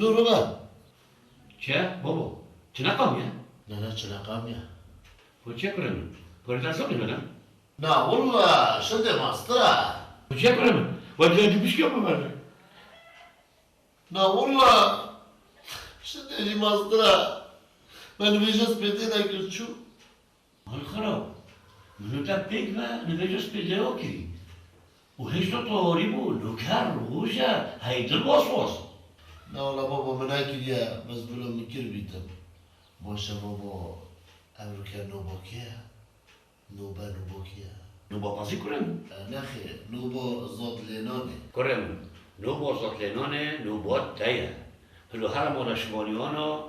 شلون ربا؟ چه بابا چه نقامیه؟ نه چه نقامیه؟ و چه کنم؟ کاری ترسونی بدم؟ نه والله شده ماسترا و چه کنم؟ و جدی پیش که ببره؟ نه والله شده ماسترا من ویژه سپیده نکرد چو حال خراب منو تا پیک و نویجه سپیده ها کری و هشتا طوری بود نوکر روشه هیدر واس نه والله بابا من نکریه بس بلا مکر بیتم باشه بابا امرو که نوبا کیه؟ نوبا کیه؟ نو با پاسی کنم؟ نه خیر نوبا زاد لینانه کنم نو با ساتلینانه نو با تایه هلو هر مورا شمالیوانا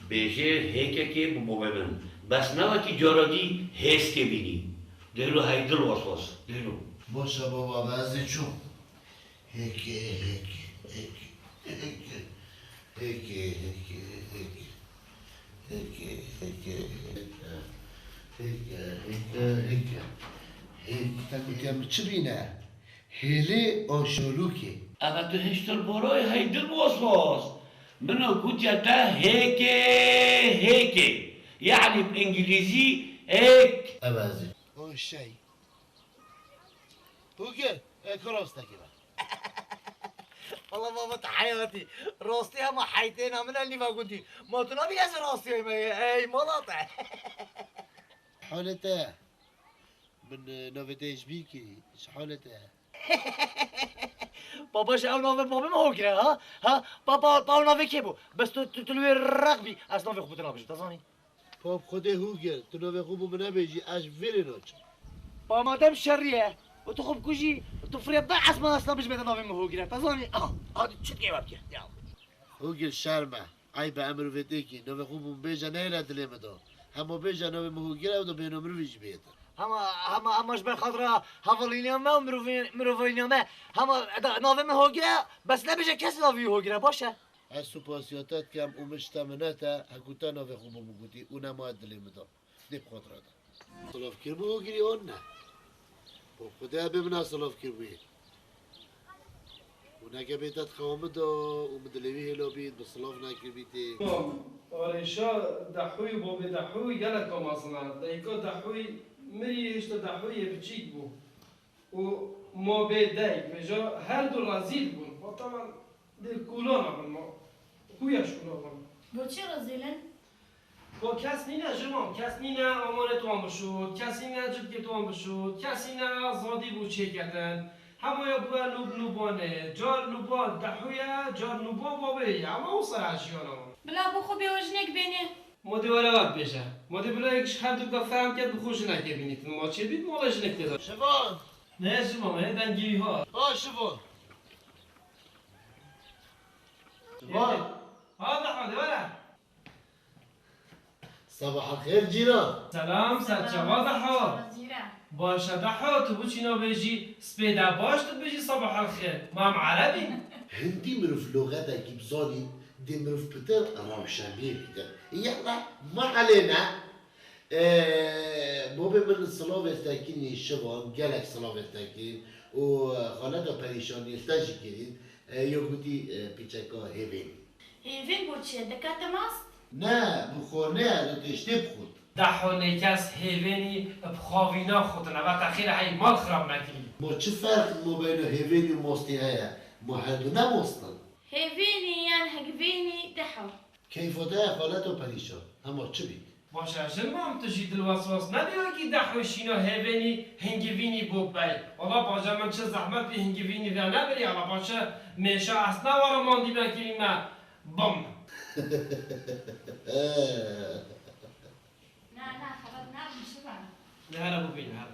بیشه هیکه که ببین بس نه که جارادی هست که بینی دیلو هیدر واس دیلو باشه بابا بعضی چون هیکه هیک چی بینه؟ هیلی آشولوکه اما تو هشتر برای هیدر واس منو گوتیا تا هیکه يعني بالانجليزي هيك أبازي هو الشيء هو كده كروستك بقى والله بابا تحياتي راستي هم حيتين من اللي ما قلتي ما تنبي از راستي اي ملاطع حالته من نوفيتيش بيكي ايش حالته بابا شاو نوفي بابا ما هو كده ها بابا نوفي كيبو بس تلوي الرقبي از نوفي خوب تنابش تزاني باب خده هوگل تو نوفي خوب من نبيجي اش فيري نوچ بابا ما دام شريه وتو خوب كوجي تو فريد ضع اسمه اصلا بيش بيت نوفي ما هو كده تزاني هذا شت كيف بك يلا هوگل شرمه عيب امرو فيديكي نوفي خوب من بيجا نيلا دليمدو همو بيجا نوفي مهوگل ودو بينو مرو فيج بيت هماش به خاطر حوالینامه و مروفینامه نوفي ما هو كده بس لا بيجي كاس نوفي هو كده باشه از سوپاسیاتات کم اومشتمناتا هکوتا نوفي خوب مگوتی اونا ما دليمدو ديب خاطراتا صلاف كربو هوگلی اون نه باب خدا بمنا صلاف كربوية وناكا بيتات خوامدو ومدلويه لو بيت بصلاف ناكر بيتي آرشا دحوی باب دحوی گلک کام اصلا دیگه دحوی مری هشت دحوی بچیک بو و ما به دیگ بجا هر دو رزیل بون و طبعا دل کولانا بون ما خویش کولانا با چه رزیلن؟ با کس نینه جوان کس نینه آمار تو هم بشود کسی نه جد که تو هم بشود کسی نه زادی بود چه کردن همه یا بوا لوبانه جار لوبان دحویه جار لوبان بابه همه او سر عشیانه بلا بخو بیوجنک بینه ماده ولا وقت بشه ماده بلا یکش هر دو فهم کرد بخوش نکبینید ما چه بید مالش نکتدار شفان نه شما من دنگیری ها شفان ها دحمده ولا صباح الخير جيران سلام سرچوا دحا باشه دحا تو بچینا بيجي سپیده باش تو بيجي صباح الخير ما هم عربي هندي مرف لغتك بزاني دي مرف بتر روشنبير كده يلا ما علينا بابا من الصلاة التاكين الشباب جالك صلاة التاكين وخالده پریشانی التاجي كرين يوكوتي بيتشاكا هيفين هیوین بود چه؟ دکت ماست؟ نه بخورنه رو تشتی بخود دحا نیکس هیوینی بخواوینا خودنا و تخیر هی مال خراب نکری ما چه فرق ما بين هيفين وموستي هيا ما هادو نموستن هیوینی یعنی هگوینی دحو كيف ده خالته پریشان اما چه بید باشه شن ما هم تجید الوسواس ندیو کی دحو شینا هیوینی هنگوینی بود بای والا باشه من چه زحمت به هنگوینی ده نبری والا باشه میشه اصلا وارا ماندی بکریم بم نه خبر نمیشه بنا نه را ببین هر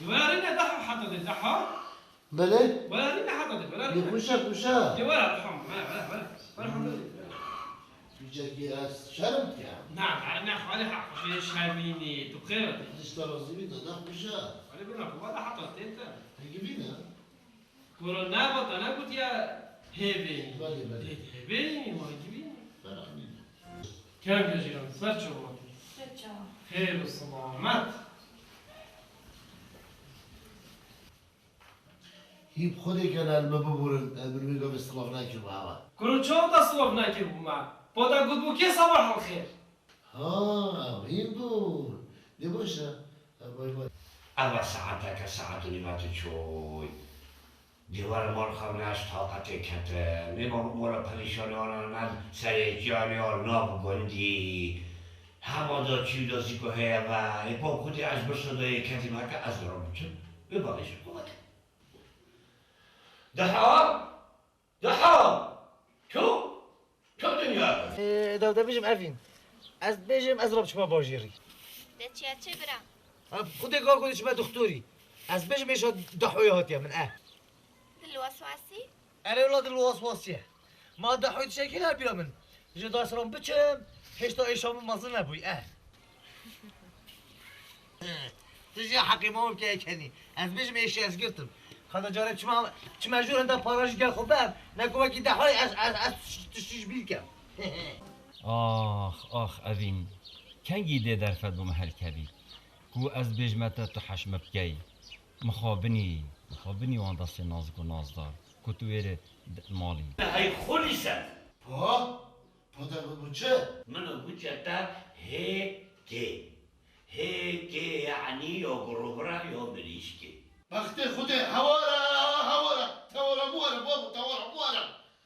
ولا رينا دحو حطت الدحو بله ولا رينا حطت ولا رينا كوشا ولا الحمد ولا الحمد لله بيجاكي اس شرمت يا نعم انا خالي حق في شايفيني تبخير تشتغل زبيدة ده كوشا علي بنا ولا حطت انت هيجيبينا كورونا بط انا قلت يا هيبي بله هيبي ما يجيبيني فرامينا كم يجيرون فرشوا بچه خير والسلامات هی بخوری که نلمه ببورن من میگم اصلاف نکن معه کرو چون تصوف نکرد ما پدا گود بو کی صباح الخير ها این بود دی باشه بای بای اول ساعتك ساعت نمات شوي دیوار مال خونش طاقت کته نمام مورا پریشانی آنان سریجانی آناب گندی همه دا چی دازی که هیا و ایپا خودی از برسوده کتی مکه از را بچه بباقیش بگوده ده تو دنیا دا بيجم افين از بيجم از رب شما باجيري ده چه برم خودي قال كنت شما دكتوري از بيجم ايش ضحوية هاتيا من دل وسواسی انا ولاد الوسواسية ما ضحوية شكل هالبيرا من جي داسرون بچم هشتا ايشام مازن ابوي تجي حقي ما ممكن كني از بيجم ايش از قرتم خدا جارب چما جور انت پاراش گل خوبم نکو وکی دحوی از تشتیش بیلکم آخ اوین کنگی ده در فد بمحل کبی کو از بجمت تو حشم بکی مخابنی وان دست نازک و نازدار کو تو ایره مالی هی خولی سد پدر بچه منو بچه تا هی که یعنی یا گروبرا یا مریشکی وقتی خود هوارا توارا موارا بابو توارا موارا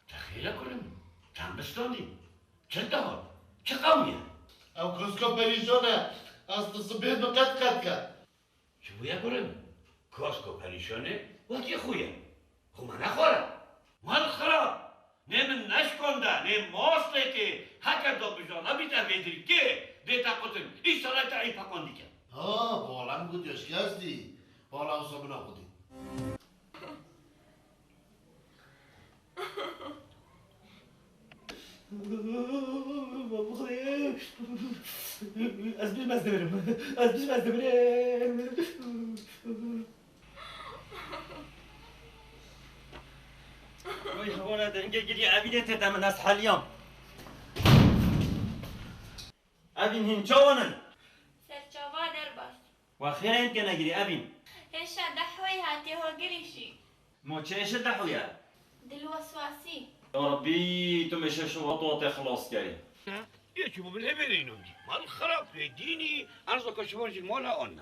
تخیل کنم تنبستانی چه دار چه قومیه او کسکا پریشانه از تصبیت به قد کرد چه بویا کنم کاسکو پریشانه وقتی خویه خو من نخورم من خراب نه من نشکنده نه ماسته که حکر دا بجانا بیتا ویدری که دیتا قطن این ساله تا ای پاکندی که بالام بود یشکی هستی بالام سامنا بودی از بیش مزده برم وای خوانه دنگه گیری اوینه تدم من از حالیام اوین هین چوانن سرچاوا در باش و خیره این که نگیری اوین هشا دحوي هاتي هو قريشي ما چهش دحویه دل وسواسي یا ربی تو میشه شما تو خلاص کردی یکی بومن هبرینو دی من خراب دینی ارزو کشورجی مالا آن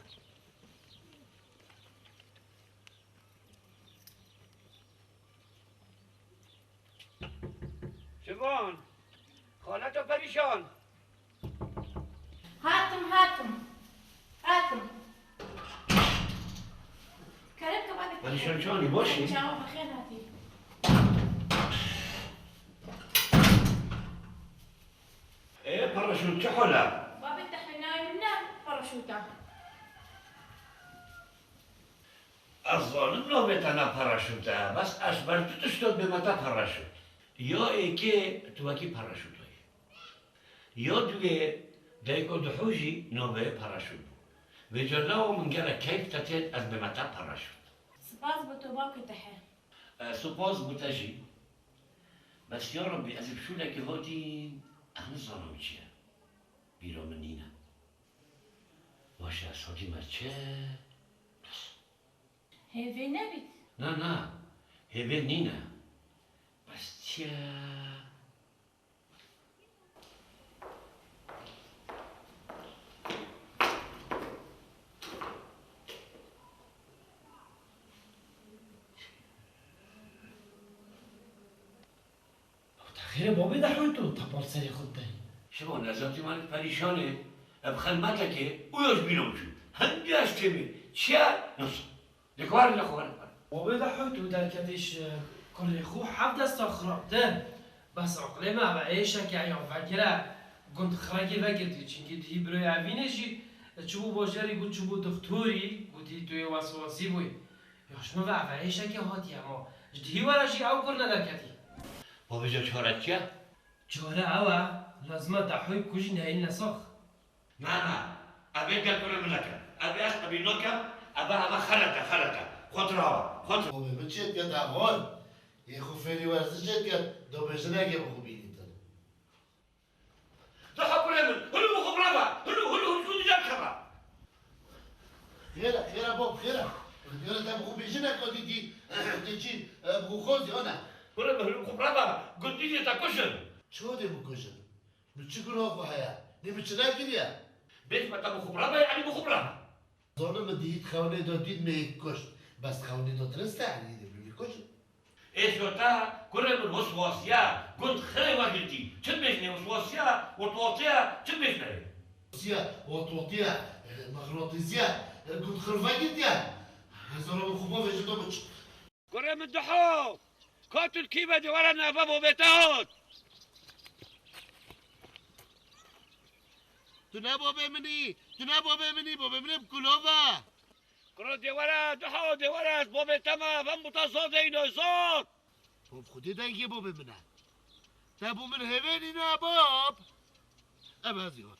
شبان خالتو پریشان هاتم كربك بعد پریشان چانی باشی؟ شاو بخير هاتي پراشوت چه حالا؟ بابا الدحين نايم منام باراشوتا الظالم لو بيتنا پراشوته بس اشبر تو تشتاد به متا پراشوت یا ایکه توکی پراشوت های یا دوی دایکو دحوجی نوبه پراشوت و جرناو من گره کیف تتید از به متا پراشوت سباز بتوباك تحين سپاس بوتجی بس یا ربی از بشوله که هاتی احنا ظالم چیه بیرا من نینه باشه از هاتی مرچه هيفي نبت نه هبه نینه بس چیه خیره بابی دحوی تو تپال سری خود دهی شما نزاتی من پریشانه ابخل متا که اویاش بینم شد هنگی از تیمی چیه نصف دکوار نخواره بابی دحوی تو در کتش کل خو حب دست خراب ده بس عقله ما با ایشا که ایام وگره گند خرگی وگردی چنگی دی بروی اوینشی چوبو باجری بود چوبو دکتوری بودی توی وسواسی بوی یاش ما با ایشا که هاتی اما دی ورشی او کر ندرکتی بابا جا چارت چیه؟ چاره اوه لازمه دحوی کجی نهیل نساخ نه ابی گل کنه ملکه ابی اخت ابی نوکم ابا خلطه خود را خود بابا من چیت کرد اقوال یه خوفیلی ورزش چیت کرد دو بشنه اگه بخوبی نیتن تو حقونه من هلو مخبرا هلو شو دیجا کبا خیره باب خیره تا بخوبی جنه کدی دی دیجی بگو خوزی آنه كره مهلو خبرابا قلت لي تاكوشن چه دی بکشن؟ چی گناه خو هیا؟ نمی چه نگیریه؟ بيت ما تبو خبرابا يعني بخبرابا ظالم دید خونه دادید می کشت بس خونه داد رسته یعنی دی کشت ايش وقتها كره من وسواسيا قلت خير واجدتي تبشني وسواسيا وطواطيا تبشني سیا و توتیا مغناطیسیا گود خرفاگید یا هزارو خوبا وجدو بچ كره من دحو قاتل كيما دي ورا بابو بيتاوت تو نه بابا منی بکلوفا كره دي ورا دحو دي ورا بابو تما فم متصادين صوت باب خودی دنگی بابا منه تابو من هیوینی نه باب ام هزیات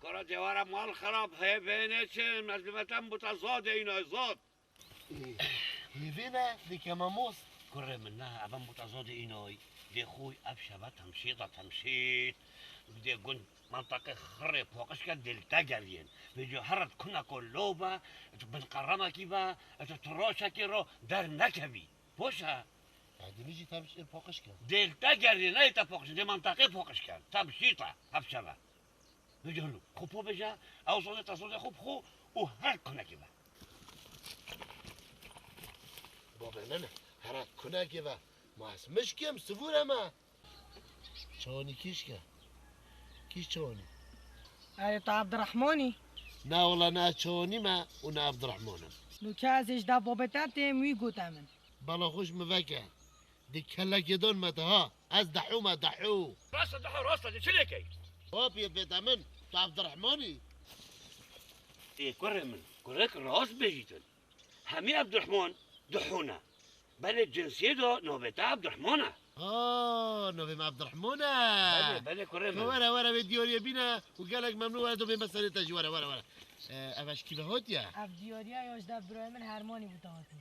كره دي ورا مال خراب هي بينتشن مزلمتم متصادين صوت هیوینه دیگه ماموس كره منها أبا متصادين دي خوي أبشبة تمشيط بدي قلت منطقة خرب فوقش كان دلتا جريين بيجو هرد كنا كلوبا بنقرمة كيبا تروشا كيرو دار نكبي بوشها هادي نيجي تمشي فوقش كان دلتا جريين اي تفوقش دي منطقة فوقش كان تمشيطة أبشبة بيجو له خبو بيجا أو صدي خوب خو وهرد كنا كيبا بابا منه هرا كنا كيفا ما اسمش كم سفورة ما شوني كيشكا كيش شوني أي تا عبد الرحمني نا والله نا شوني ما ونا عبد الرحمن لو كازش دا بابتاتي مي قوتامن بلا خوش مفكر دي كلا كدون متها از دحو ما دحو راسة دي شليكي باب يا فيتامين تو عبد الرحمني ايه كرك راس بيجيتن همي عبد الرحمن دحونا بل جنسيته نوبتا عبد الرحمن نوفي مع عبد الرحمن بله كرم ورا بديوريا بينا وقالك ممنوع هذا بمسألة تجي ورا افش كيف هوت يا أفديوريا يوش دا برايمن هرماني بتاعتي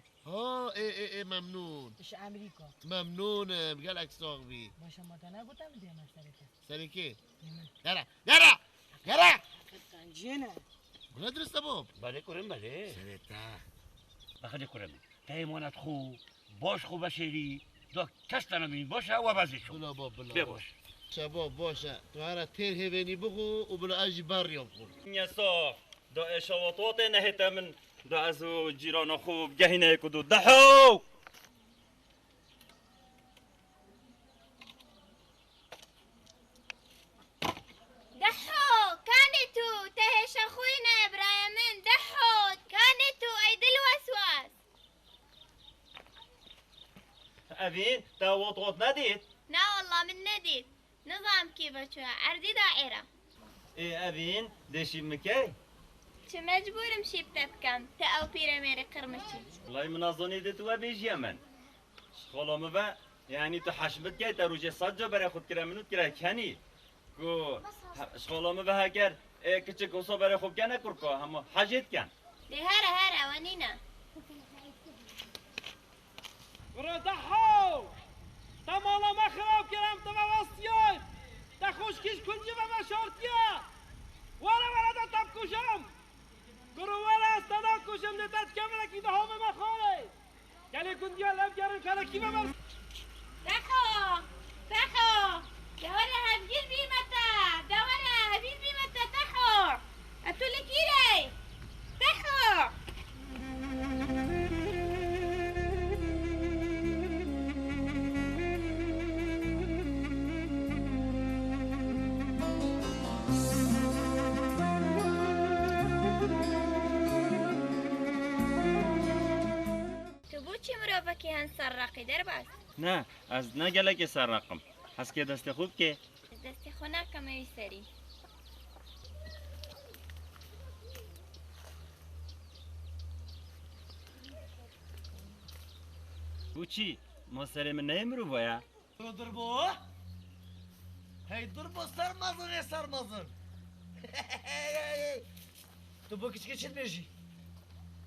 ايه ممنون إيش أمريكا ممنون قالك صاحبي باشا ما تنا قلت أم دي مسألة سريكي يمن يلا كنجينا ولا درس بوب بله كرم بله سريتا بخدي كرم تايمونات خو باش خو بشيري دو كستنا من باشا وبازيشو بلا باب بلا بباش شباب باشا تو هرا تير هيفيني بخو وبلا اجي باريوم خو يسا دا اشواطات نهتا من دا ازو جيران خوب جهينه كدو دحو دحو كانتو تهش اخوينا ابراهيمين دحو كانتو ايد الوسواس ابين دا وطوط نديت لا والله من نديد نظام كيف شو عردي دائرة ايه ابين دشي مكاي شو مجبور مشي بتبكم تأو بيراميري قرمشي والله من اظني دتوا بيج يمن خلا مبا يعني تحشبت كاي تروجي صجة برا خد كرا منو كرا كاني كو خلا مبا هكر كتش كوسو برا خد كان كركو هم حاجت كان دي هرا ونينا برو دحو تمالا ما خراب كرام تما وصيان تخوش كيش كنجي وما شرطيا ولا دا تبكوشم برو ولا استدا كوشم نتات كاملا كي دهوم ما خالي يعني كنجي ولا بجرم كلا كي وما تخو دورا هبجيل بيمتا دورا هبجيل بيمتا تخو أتولي كيري تخو تبوچی مرا که هنسرقی در بس نه از نگله سر رقم هست که دست خوب که دستی خونه کمی سری بوچی ما سر من نمیرو بایا ضربو هي ضربو سرمزن تو با کچی کچی بیشی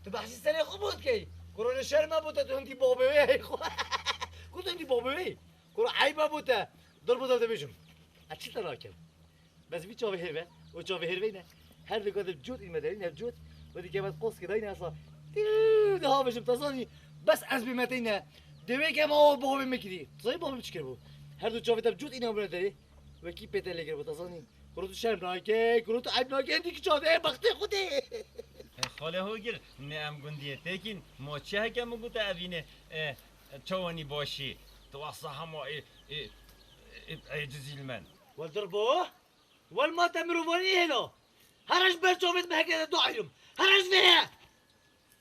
تو بحثی سری خوب بود که قرآن شرم بوده تو هندی بابوی کدوم هندی بابوی قرآن عیب بوده ضربو داده بیشم اچی تراکم بس بی چاوی هربه و چاوی هربه نه هر لگاد جود این مدارین هر جود و دیگه بعد قص که داین اصلا ده ها بشم تصانی بس از بیمتینه دوی که ما بابی میکردی تصانی بابی چی کرد هر دو جاویدم جود اینا برای داری و کی پیتر لگر بود تصانی کرو تو شرم ناکه کرو تو عیب ناکه دی که چاده بخته خودی خاله هوگر نه ام گندیه تکین ما چه هکم گوته اوینه چوانی باشی تو اصلا همه جزیل من والدربو والما تمروانی هنا هرش برچوفت مهکه دو عیرم هرش فيه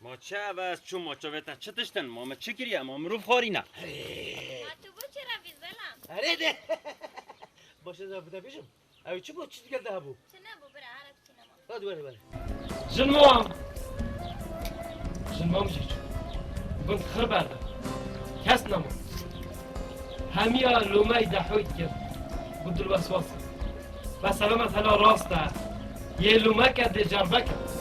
ما چه عوض چون ما چوبتا چه تشتن ما چه کریه ما مروف خاری نه ما تو بو چرا بیزلم هره ده باشه ده بوده بیشم اوی چی بود چی دیگر ده بو چه نبو برا عرب سینما داد بره جنمام جیج گند خر برده کس نمو همیا لومه دحویت کرد گند الوسواس و سلامت هلا راسته یه لومه کرده جربه کرد